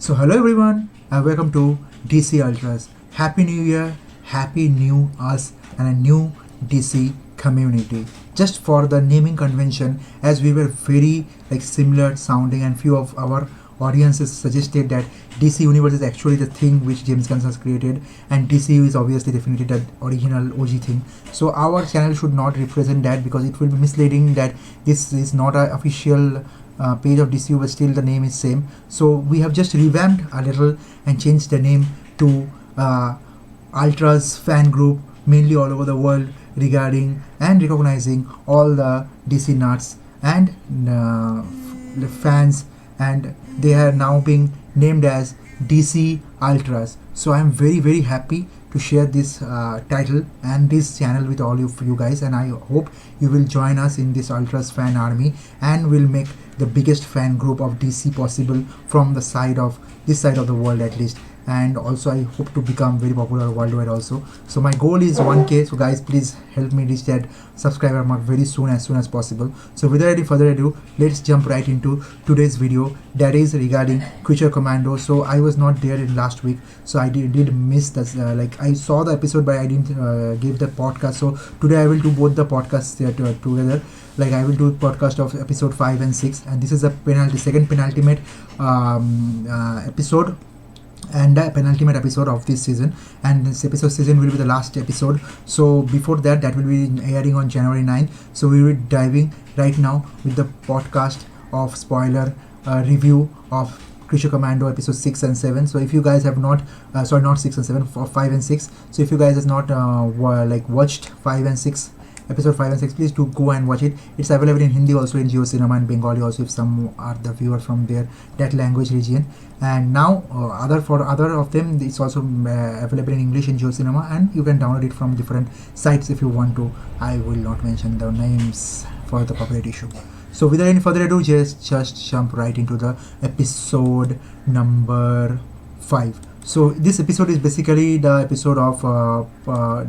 So hello everyone and welcome to DC Ultras. Happy New Year, Happy New Us and a new DC community. Just for the naming convention, as we were very similar sounding and few of our audiences suggested that DC Universe is actually the thing which James Gunn has created and DCU is obviously definitely the original OG thing. So our channel should not represent that because it will be misleading that this is not an official page of DCU, but still the name is same. So we have just revamped a little and changed the name to Ultras fan group, mainly all over the world, regarding and recognizing all the DC nuts and the fans, and they are now being named as DC Ultras. So I am very happy to share this title and this channel with all of you guys, and I hope you will join us in this Ultras fan army and will make the biggest fan group of DC possible from the side of this side of the world at least. And also I hope to become very popular worldwide also. So my goal is 1k, so guys please help me reach that subscriber mark very soon as possible. So without any further ado, let's jump right into today's video, that is regarding Creature Commandos. So I was not there in last week, so I did miss this, I saw the episode but I didn't give the podcast. So today I will do both the podcasts together. I will do podcast of episode 5 and 6, and this is a second penultimate episode and the penultimate episode of this season, and this episode season will be the last episode. So before that will be airing on January 9th. So we will be diving right now with the podcast of spoiler review of Creature Commando episode 6 and 7. So if you guys have not sorry, not 6 and 7, 5 and 6. So if you guys have not watched 5 and 6, episode 5 and 6, please do go and watch it. It's available in Hindi also, in Jio Cinema, and Bengali also if some are the viewers from there that language region. And now other of them, it's also available in English in Jio Cinema, and you can download it from different sites if you want to. I will not mention the names for the copyright issue. So without any further ado, just jump right into the episode number 5. So this episode is basically the episode of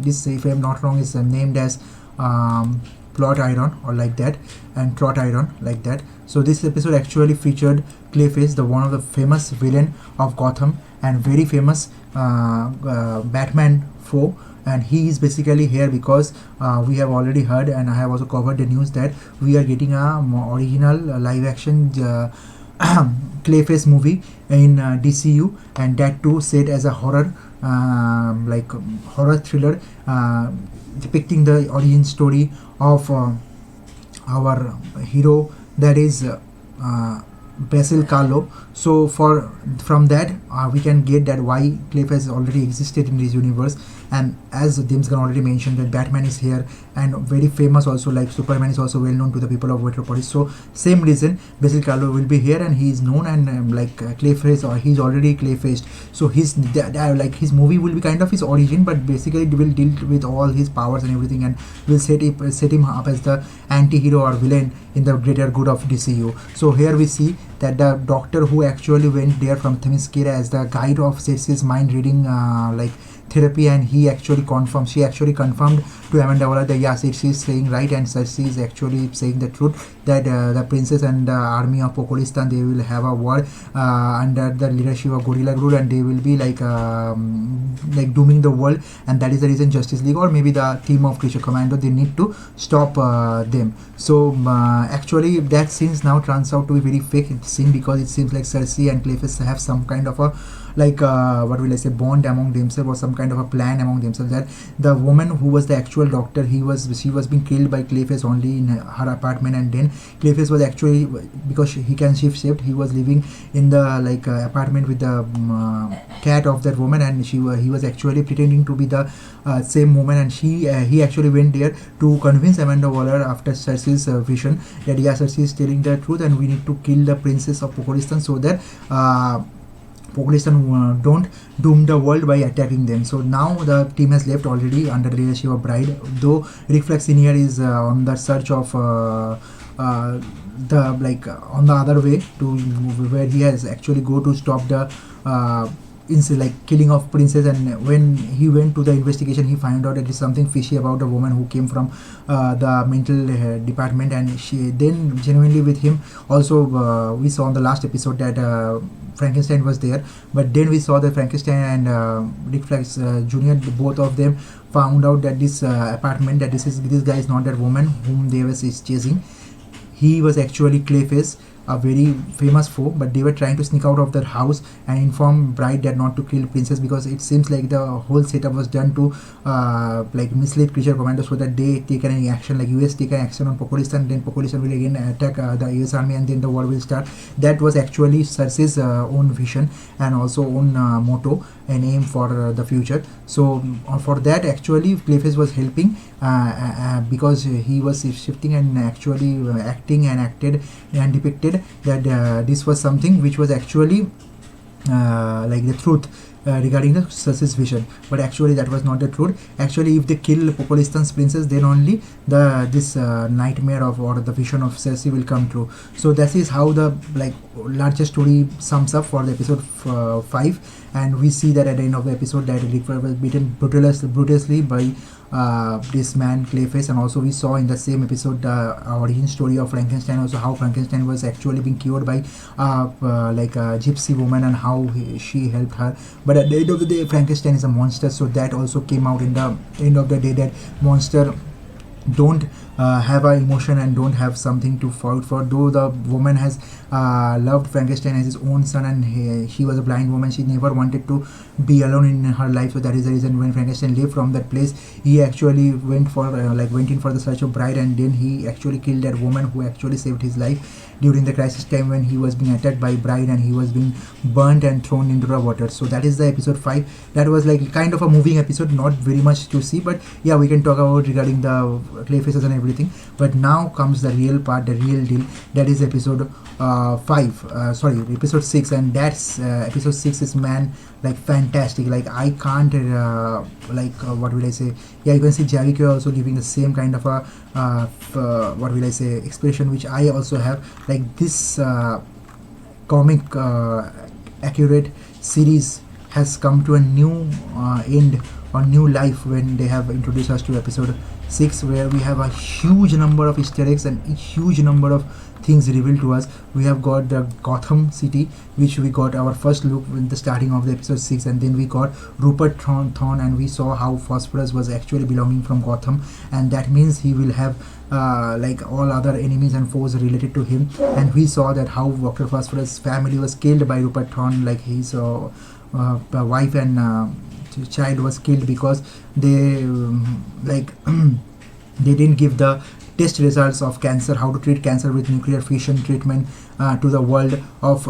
this, if I am not wrong, is named as Plot Iron or like that, and Trot Iron like that. So this episode actually featured Clayface, the one of the famous villain of Gotham and very famous Batman foe, and he is basically here because we have already heard, and I have also covered the news that we are getting a original live action Clayface movie in DCU, and that too set as a horror horror thriller depicting the origin story of our hero, that is Basil Carlo. So from that we can get that why Clayface already existed in this universe, and as James Gunn already mentioned that Batman is here and very famous also, like Superman is also well known to the people of Metropolis. So same reason Basil Carlo will be here, and he is known, and Clayface, or he's already Clayfaced. So his his movie will be kind of his origin, but basically it will deal with all his powers and everything, and will set him up as the anti-hero or villain in the greater good of DCU. So here we see that the doctor who actually went there from Themyscira as the guide of Cersei's mind reading therapy, and she actually confirmed to Amanda Waller that yes, Cersei is saying right, and Cersei is actually saying the truth, that the princess and the army of Pokolistan, they will have a war under the leadership of Gorilla Grodd, and they will be dooming the world, and that is the reason Justice League or maybe the team of Creature Commando, they need to stop them. So actually that scene now turns out to be very fake scene, because it seems like Cersei and Clayface have some kind of a what will I say, bond among themselves, or some kind of a plan among themselves, that the woman who was the actual doctor, she was being killed by Clayface only in her apartment, and then Clayface was actually, because he can shift, he was living in the apartment with the cat of that woman, and he was actually pretending to be the same woman, and he actually went there to convince Amanda Waller after Cersei's vision that yeah, Cersei is telling the truth, and we need to kill the princess of Pokolistan so that Pokolistan don't doom the world by attacking them. So now the team has left already under the leadership of Bride, though Rick Flag Senior is on the search of on the other way to where he has actually go to stop the like killing of princess. And when he went to the investigation, he found out that there's something fishy about a woman who came from the mental department, and she then genuinely with him. Also, we saw on the last episode that Frankenstein was there, but then we saw that Frankenstein and Rick Flags Jr., both of them found out that this apartment, that this guy is not that woman whom they were chasing. He was actually Clayface, a very famous foe, but they were trying to sneak out of their house and inform bride that not to kill princess, because it seems like the whole setup was done to like mislead creature commandos so that they take any action, like US take an action on Pakistan, then Pakistan will again attack the US army, and then the war will start. That was actually Cersei's own vision and also own motto and aim for the future. So for that, actually Clayface was helping because he was shifting and actually acting and acted and depicted that this was something which was actually like the truth regarding the Cersei's vision, but actually that was not the truth. Actually, if they kill Pakulistan's princess, then only this nightmare of or the vision of Cersei will come true. So that is how the like larger story sums up for the episode 5, and we see that at the end of the episode that Rick was beaten brutally by this man Clayface. And also we saw in the same episode the origin story of Frankenstein, also how Frankenstein was actually being cured by like a gypsy woman and how she helped her. But at the end of the day, Frankenstein is a monster, so that also came out in the end of the day, that monster don't have an emotion and don't have something to fight for. Though the woman has loved Frankenstein as his own son, and she was a blind woman, she never wanted to be alone in her life. So that is the reason when Frankenstein left from that place, he actually went in for the search of bride, and then he actually killed that woman who actually saved his life during the crisis time when he was being attacked by bride and he was being burnt and thrown into the water. So that is the episode 5. That was like kind of a moving episode, not very much to see, but yeah, we can talk about regarding the Clayfaces and everything. But now comes the real part, the real deal. That is episode episode 6, and that's episode 6 is, man, like fantastic. Like I can't what will I say, yeah, you can see SHAUVIK also giving the same kind of a what will I say expression which I also have. Like this comic accurate series has come to a new end or new life when they have introduced us to episode 6, where we have a huge number of Easter eggs and a huge number of things revealed to us. We have got the Gotham city, which we got our first look in the starting of the episode 6, and then we got RupertThrone, and we saw how Phosphorus was actually belonging from Gotham, and that means he will have like all other enemies and foes related to him. And we saw that how Dr. Phosphorus' family was killed by RupertThrone, like his wife and child was killed because they like they didn't give the test results of cancer, how to treat cancer with nuclear fission treatment to the world of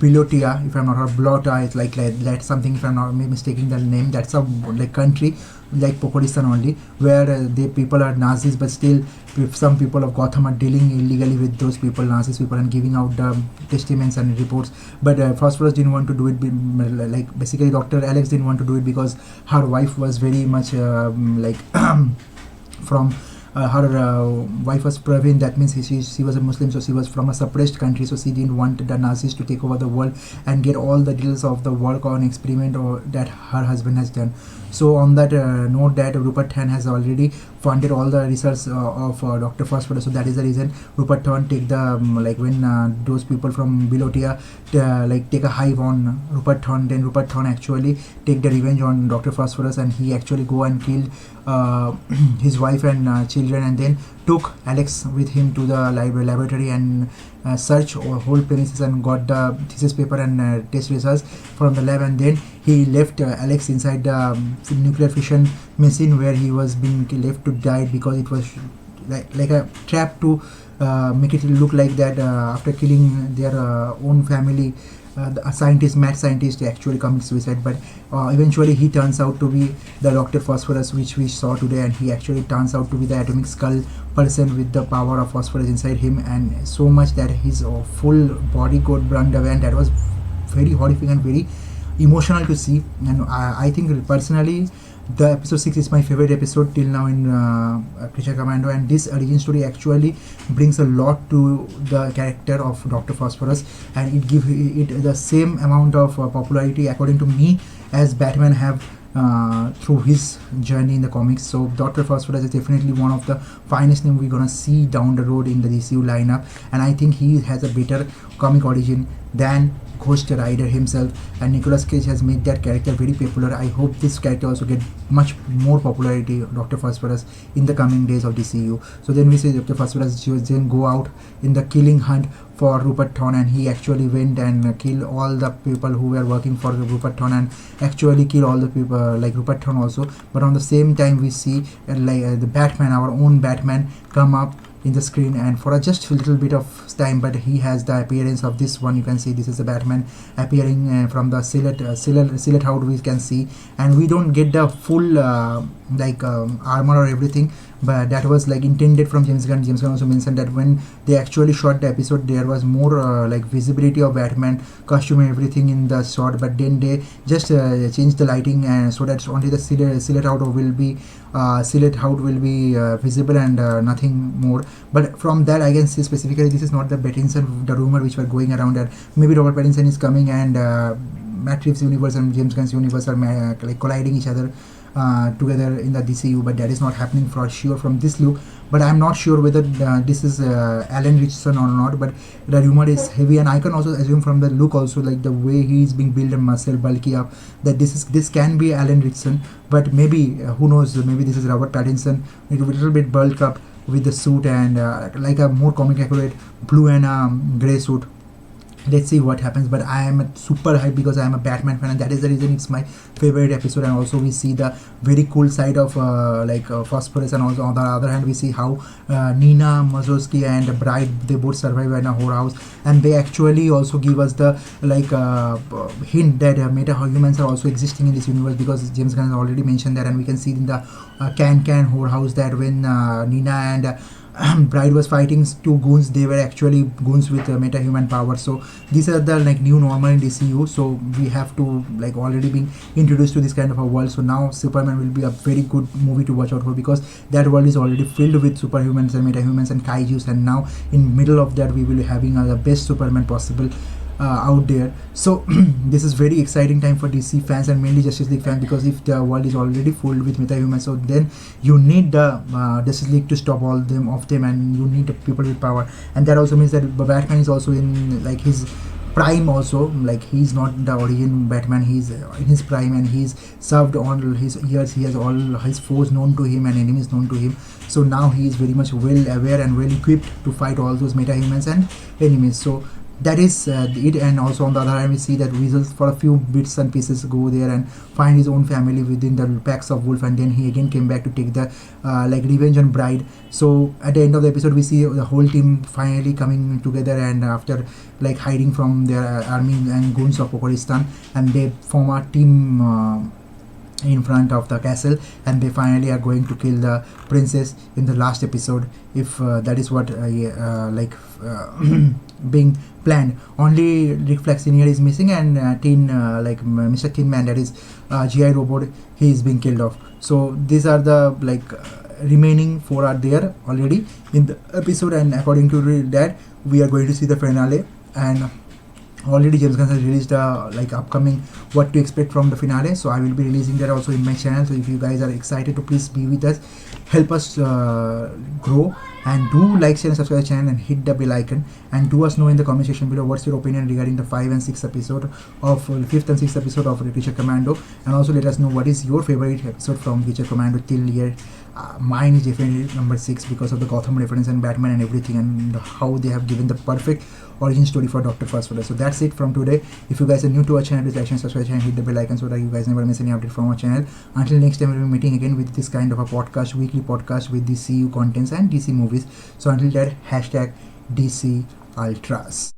Bilotia, if I'm not wrong. Blota is like that's something, if I'm not mistaking the name. That's a like country like Pakistan only, where the people are Nazis, but still some people of Gotham are dealing illegally with those people, Nazis people, and giving out testaments and reports. But Phosphorus didn't want to do it. Like basically, Dr. Alex didn't want to do it because her wife was very much like from her wife was Praveen. That means she was a Muslim, so she was from a suppressed country, so she didn't want the Nazis to take over the world and get all the details of the work on experiment or that her husband has done. So on that note, that RupertThrone has already funded all the research of Dr. Phosphorus. So that is the reason RupertThrone take the like when those people from Bilotia like take a hive on RupertThrone, then RupertThrone actually take the revenge on Dr. Phosphorus, and he actually go and killed his wife and children, and then took Alex with him to the laboratory and search whole premises and got the thesis paper and test results from the lab. And then he left Alex inside the nuclear fission machine, where he was being left to die because it was like a trap to make it look like that after killing their own family, the mad scientist actually commits suicide. But eventually he turns out to be the Dr. Phosphorus which we saw today, and he actually turns out to be the atomic skull person with the power of phosphorus inside him, and so much that his full body got burned away, and that was very horrific and very emotional to see. And I think personally The episode 6 is my favorite episode till now in Creature Commando, and this origin story actually brings a lot to the character of Dr. Phosphorus, and it gives it the same amount of popularity according to me as Batman have through his journey in the comics. So Dr. Phosphorus is definitely one of the finest name we're gonna see down the road in the DCU lineup, and I think he has a better comic origin than Ghost Rider himself, and Nicolas Cage has made that character very popular. I hope this character also get much more popularity, Dr. Phosphorus, in the coming days of DCU. So then we see Dr. Phosphorus then go out in the killing hunt for RupertThrone, and he actually went and kill all the people who were working for RupertThrone, and actually kill all the people like RupertThrone also. But on the same time we see the Batman, our own Batman, come up in the screen, and for just a little bit of time, but he has the appearance of this one. You can see this is the Batman appearing from the silhouette how we can see, and we don't get the full armor or everything, but that was like intended from James Gunn. James Gunn also mentioned that when they actually shot the episode, there was more like visibility of Batman costume and everything in the shot, but then they just changed the lighting, and so that only the silhouette will be visible and nothing more. But from that I can see specifically this is not the Pattinson, the rumor which were going around that maybe Robert Pattinson is coming and Matt Reeves' universe and James Gunn's universe are like colliding each other together in the DCU, but that is not happening for sure from this look. But I'm not sure whether this is Alan Richardson or not, but the rumor is heavy, and I can also assume from the look also, like the way he is being built and muscle bulky up, that this can be Alan Richardson. But maybe who knows, maybe this is Robert Pattinson with a little bit bulk up with the suit and like a more comic accurate blue and grey suit. Let's see what happens, but I am super hyped because I am a Batman fan, and that is the reason it's my favorite episode. And also we see the very cool side of Phosphorus, and also on the other hand we see how Nina Mazowski and Bride, they both survive in a whorehouse, and they actually also give us the hint that meta-humans are also existing in this universe, because James Gunn has already mentioned that, and we can see in the Can whorehouse that when Nina and Bride was fighting two goons, they were actually goons with meta-human power. So these are the like new normal in DCU, so we have to like already being introduced to this kind of a world. So now Superman will be a very good movie to watch out for, because that world is already filled with superhumans and meta-humans and kaijus, and now in middle of that we will be having the best Superman possible out there. So this is very exciting time for DC fans and mainly Justice League fans, because if the world is already full with meta-humans, so then you need the Justice League to stop all of them, and you need the people with power. And that also means that Batman is also in like his prime also, like he's not the origin Batman, he's in his prime, and he's served all his years, he has all his foes known to him and enemies known to him. So now he is very much well aware and well equipped to fight all those meta-humans and enemies. So that is it. And also on the other hand we see that Weasel for a few bits and pieces go there and find his own family within the packs of wolf, and then he again came back to take the like revenge on Bride. So at the end of the episode we see the whole team finally coming together, and after like hiding from their army and goons of Pokistan, and they form a team in front of the castle, and they finally are going to kill the princess in the last episode, if that is what being planned. Only Rick Flag Senior is missing, and Mr. Tin Man, that is GI Robot, he is being killed off. So these are the remaining 4 are there already in the episode, and according to that we are going to see the finale. And already James Gunn has released upcoming what to expect from the finale, so I will be releasing that also in my channel. So if you guys are excited to please be with us, help us grow, and do like, share and subscribe the channel, and hit the bell icon, and do us know in the comment section below what's your opinion regarding the 5th and 6th episode of 5th and 6th episode of Creature Commando, and also let us know what is your favorite episode from Creature Commando till here. Mine is definitely number 6 because of the Gotham reference and Batman and everything, and how they have given the perfect origin story for Dr. Phosphorus. So that's it from today. If you guys are new to our channel, please like and subscribe and hit the bell icon so that you guys never miss any update from our channel. Until next time, we'll be meeting again with this kind of a podcast, weekly podcast with DCU contents and DC movies. So until that, hashtag DC Ultras.